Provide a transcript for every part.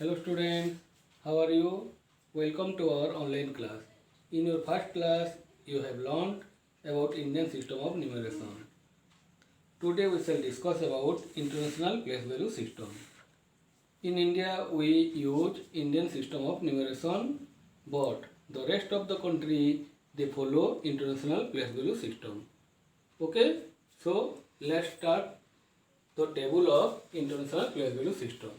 Hello students, how are you? Welcome to our online class. In your first class, you have learned about Indian system of numeration. Today we shall discuss about international place value system. In India, we use Indian system of numeration, but the rest of the country they follow international place value system. Okay, so let's start the table of international place value system.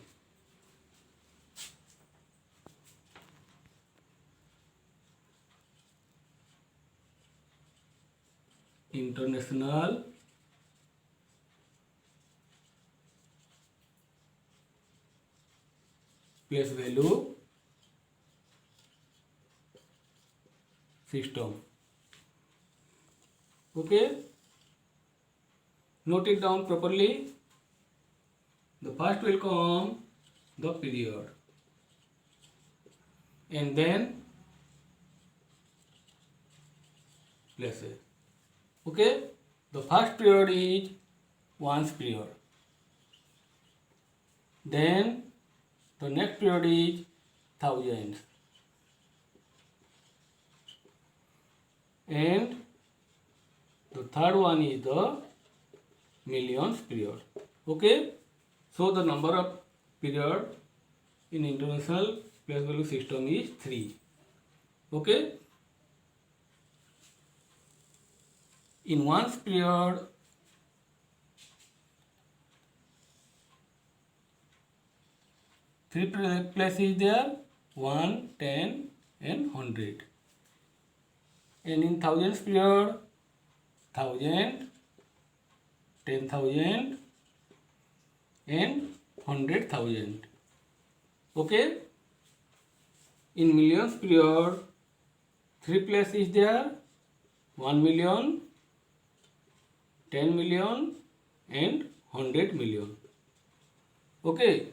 International place value system. Okay, note it down properly. The first will come the period and then places. Okay, the first period is one's period. Then the next period is thousands. And the third one is the millions period. Okay, so the number of period in international place value system is 3. Okay, in one's period, three places is there: 1, 10, and 100. And in thousands period, 1000, 10,000, and 100,000. Okay. In millions period, three places is there: 1 million, 10 million, and 100 million. Okay.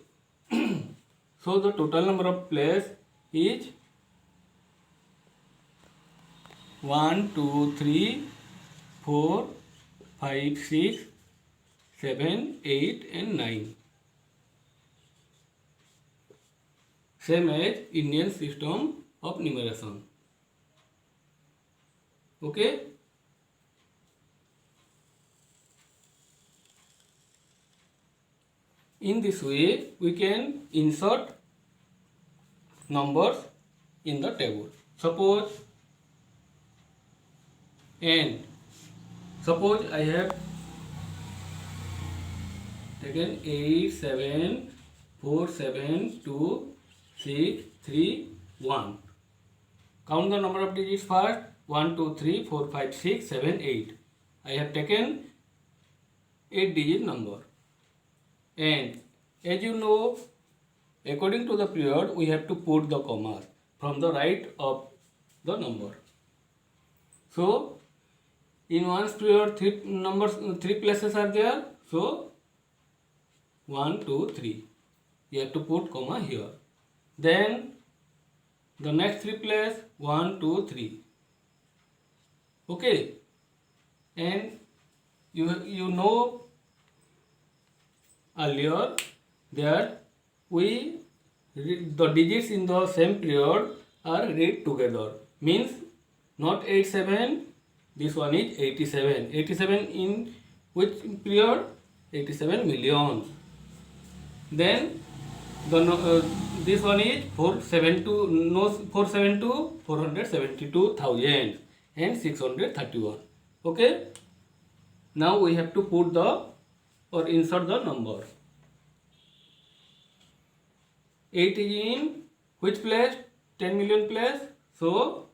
So the total number of places is 1, 2, 3, 4, 5, 6, 7, 8, and 9. Same as Indian system of numeration. Okay. In this way, we can insert numbers in the table. Suppose I have taken 8, 7, 4, 7, 2, 6, 3, 1. Count the number of digits first: 1, 2, 3, 4, 5, 6, 7, 8. I have taken 8 digit number. And as you know, according to the period, we have to put the commas from the right of the number. So, in one's period, three places are there. So, 1, 2, 3. You have to put comma here. Then, the next three places, 1, 2, 3. Okay. And you know earlier that the digits in the same period are read together. Means not 87, this one is 87. 87 in which period? 87 million. Then this one is 472,000 and 631. Okay. Now we have to put or insert the number. 8 is in which place? 10 million place. So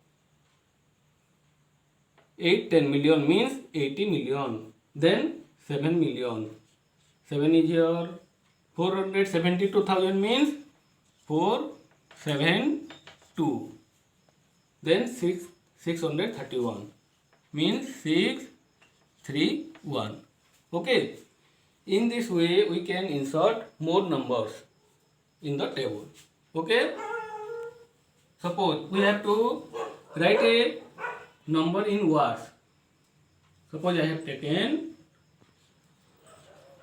8 10 million means 80 million. Then 7 million. 7 is here. 472,000 means 472. Then 631 means 631. Okay. In this way, we can insert more numbers in the table. Okay. Suppose we have to write a number in words. Suppose I have taken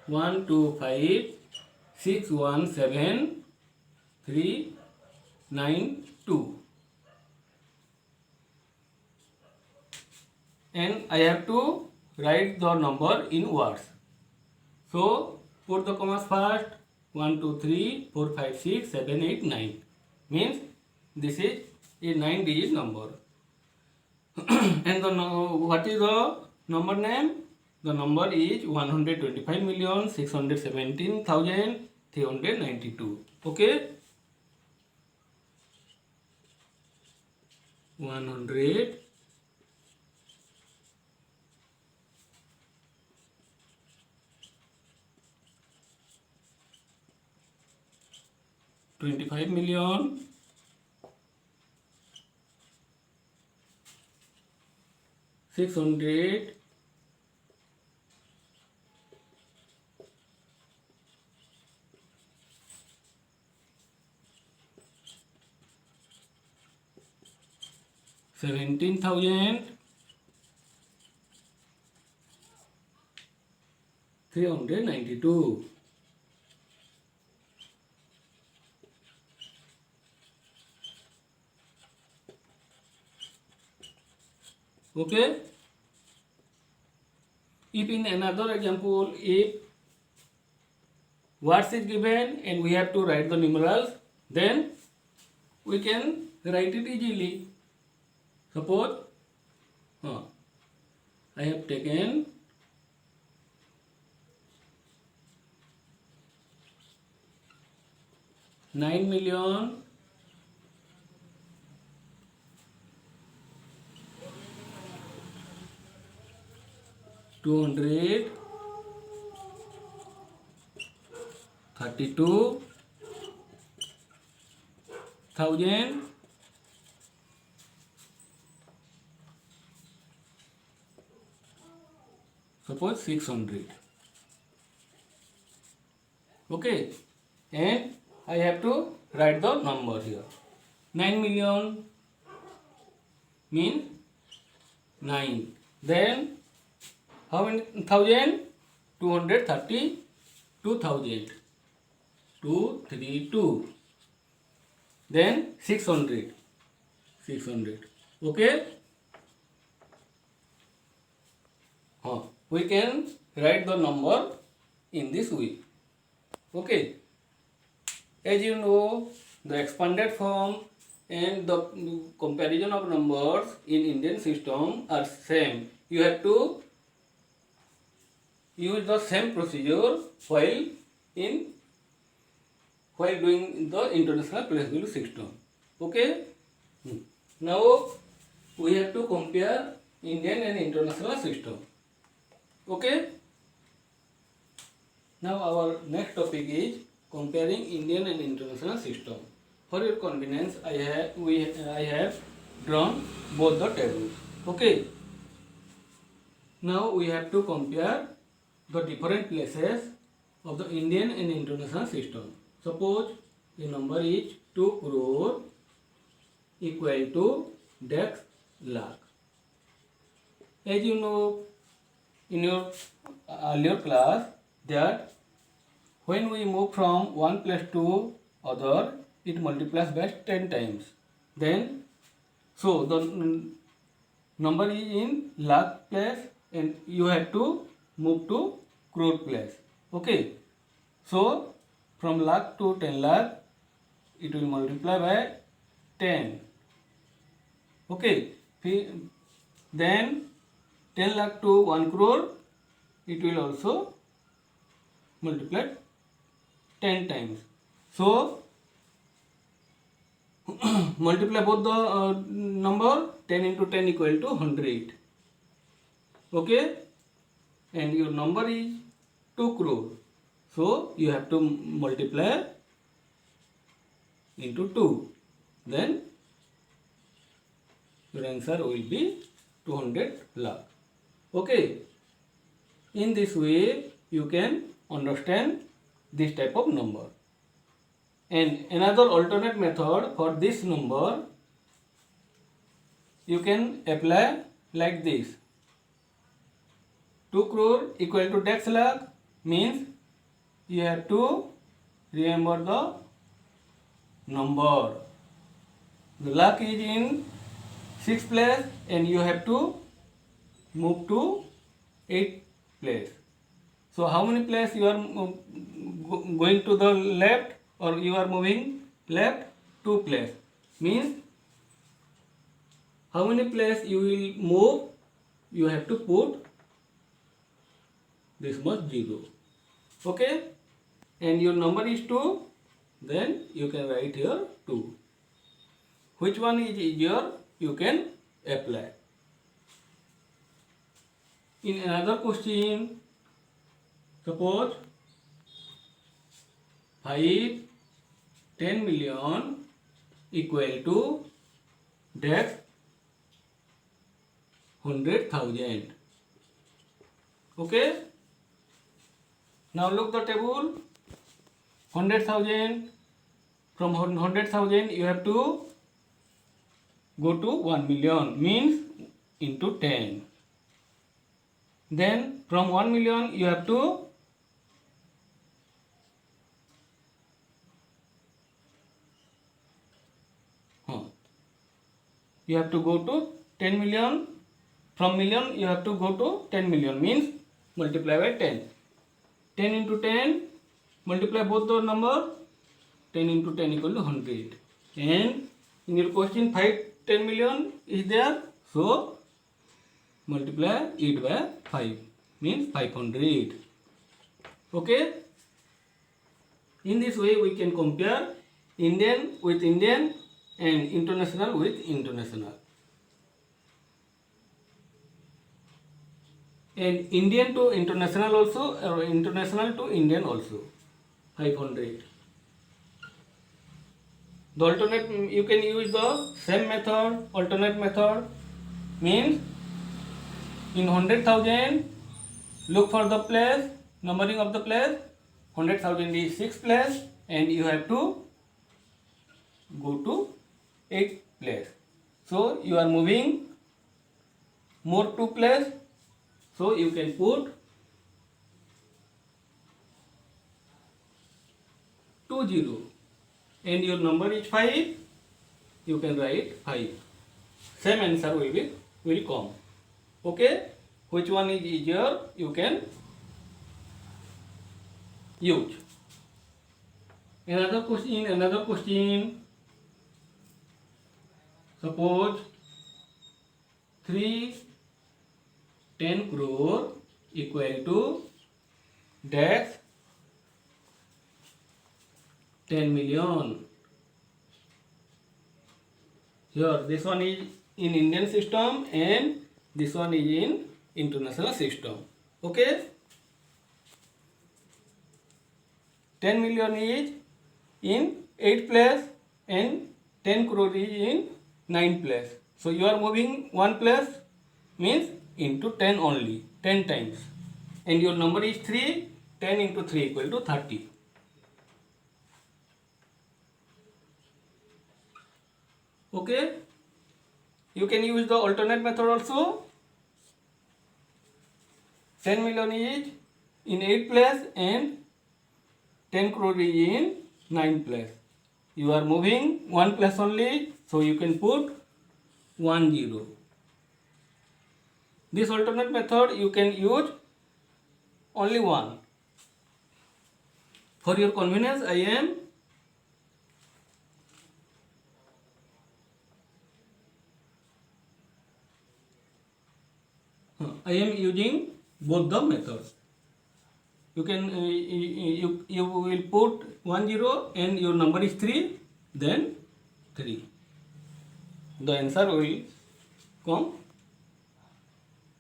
1, 2, 5, 6, 1, 7, 392. And I have to write the number in words. So put the commas first. 1, 2, 3, 4, 5, 6, 7, 8, 9. Means this is a 9-digit number. And what is the number name? The number is 125,617,392. Okay? 100 25 million 600 17,392. Okay. If in another example, if words is given and we have to write the numerals, then we can write it easily. Suppose I have taken 9,000,000 232,000 suppose 600. Okay, and I have to write the number here. 9 million means 9. Then how many thousand? 232,000. 232. Then 600. 600. Okay. We can write the number in this way. Okay. As you know, the expanded form and the comparison of numbers in Indian system are same. You have to use the same procedure while doing the international place value system. Okay. Now we have to compare Indian and international system. Okay. Now our next topic is comparing Indian and international system. For your convenience, I have drawn both the tables. Okay. Now we have to compare the different places of the Indian and international system. Suppose the number is 2 crore equal to Dex lakh. As you know in your earlier class that when we move from one place to other, it multiplies by 10 times. Then, so the number is in lakh place and you have to move to crore place. Okay. So, from lakh to 10 lakh, it will multiply by 10. Okay. Then 10 lakh to 1 crore, it will also multiply 10 times. So, multiply both the number. 10 into 10 equal to 100. Okay. And your number is 2 crore. So, you have to multiply into 2. Then, your answer will be 200 lakh. Okay. In this way, you can understand this type of number. And another alternate method for this number, you can apply like this. 2 crore equal to Dex lakh means you have to remember the number. The luck is in 6th place and you have to move to 8th place. So how many place you are going to the left or you are moving left? 2 place. Means how many place you will move, you have to put this much 0. Okay, and your number is 2, then you can write here 2. Which one is easier, you can apply. In another question, suppose 5 10 million equal to dash 100,000. Okay, now look the table. 100,000, from 100,000 you have to go to 1 million, means into 10. Then from 1 million you have to go to 10 million. From million you have to go to 10 million, means multiply by 10. 10 into 10, multiply both the number. 10 into 10 equal to 100. And in your question 10 million is there, so multiply it by 5, means 500. Okay, in this way we can compare Indian with Indian and international with international, and Indian to international also, or international to Indian also. 500. The alternate, you can use the same method. Alternate method means in 100,000 look for the place, numbering of the place. 100,000 is 6th place and you have to go to 8th place. So you are moving more 2 place, so you can put 20 and your number is 5, you can write 5. Same answer will come. Okay, which one is easier, you can use. Another question, suppose 310 crore equal to dash 10 million. Here this one is in Indian system and this one is in international system. Okay, 10 million is in 8th place and 10 crore is in 9th place. So you are moving 1 place, means into 10 only, 10 times, and your number is 3. 10 into 3 equal to 30. Okay, you can use the alternate method also. 10 million is in 8th place and 10 crore is in 9th place. You are moving 1 place only, so you can put 10. This alternate method you can use only one. For your convenience, I am using both the methods. You can you will put 10 and your number is 3, then 3. The answer will come.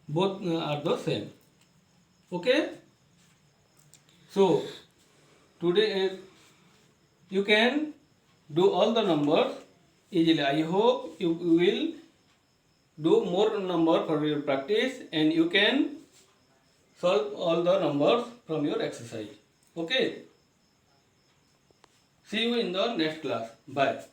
Both are the same. Okay. So today you can do all the numbers easily. I hope you will do more number for your practice and you can solve all the numbers from your exercise. Okay. See you in the next class. Bye.